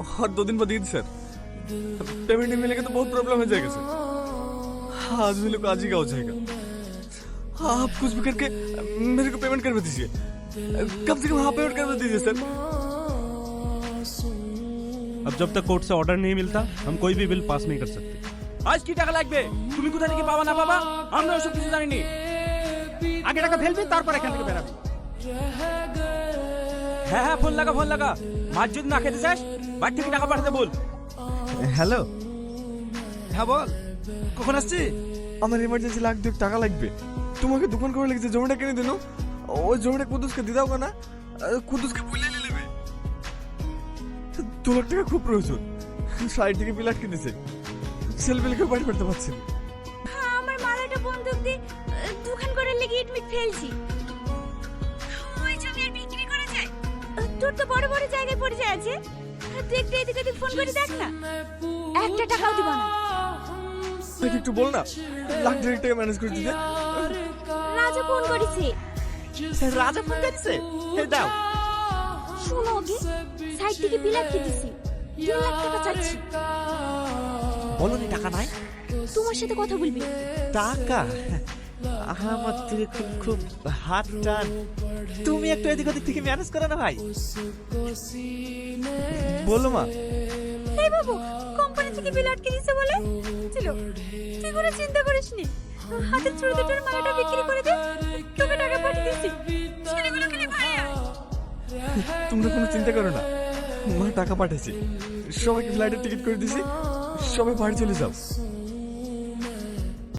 और 2 दिन बाद ईद सर, पेमेंट नहीं मिलेगा तो बहुत प्रॉब्लम हो जाएगा सर। आदमी लोग आज ही का हो जाएगा। आप कुछ भी करके मेरे को पेमेंट करवा दीजिए, कम से कम हाफ पेमेंट करवा दीजिए सर। अब जब तक कोर्ट से ऑर्डर नहीं मिलता हम कोई भी बिल पास नहीं कर सकते। আজ কি টাকা লাগবে তুমি কোথা থেকে পাবা না পাবা আমরা ওসব কিছু জানি নি। আগে টাকা ফেলবি তারপর এখান থেকে বেরাবি। হ্যাঁ হ্যাঁ ফোন লাগা মাছ যদি না খেতে চাস বাড়ি থেকে টাকা পাঠাতে বল। হ্যালো, হ্যাঁ বল কখন আসছি? আমার ইমার্জেন্সি লাখ 2 টাকা লাগবে। তোমাকে দোকান করে লেগেছে, জমিটা কিনে দিন। ওই জমিটা কুদ্দুসকে দিয়ে দাও না, কুদ্দুসকে বলে নিয়ে নেবে। 2 লাখ টাকা খুব প্রয়োজন। সাইড থেকে প্লাট কিনেছে, সেলফিলকে বাড়ি করতে পারছি না। আমার মালাটা বন্দুক দিয়ে দোকান করার লেগে ইটমিট ফেলছি। ওই জমি আর বিক্রি করা যায়? তোর তো বড় বড় জায়গায় পড়ে যায় আছে, তুই একটু এদিকে ওদিকে ফোন করে দেখ না। 1 টাকাও দিব না। তাকে একটু বল না, লাখ 2 টাকা ম্যানেজ করে দিতে। রাজা ফোন করেছে। রাজা ফোন করেছে? এই দাও। শোনো ওকে, সাইড থেকে বিলাত দিতেছি, 2 লাখ টাকা চাচ্ছি। বলনি টাকা নাই? তোমার সাথে কথা বলবি। টাকা আমার থেকে খুব খুব হাত টান। তুমি একটু এদিক ওদিক থেকে ম্যানেজ করো না ভাই। বলো মা। এই বাবু, কোম্পানি থেকে বিল আটকে দিয়েছে বলে ছিল। তুই কোনো চিন্তা করিস নি, হাতের ছোট দুটোর মালাটা বিক্রি করে দে, তোকে টাকা পাঠিয়ে দিচ্ছি। ছেলেগুলো খেলে ভাই আর তোমরা কোনো চিন্তা করো না, মা টাকা পাঠাইছি, সবাইকে ফ্লাইটের টিকিট করে দিছি, সবাই বাড়ি চলে যাও।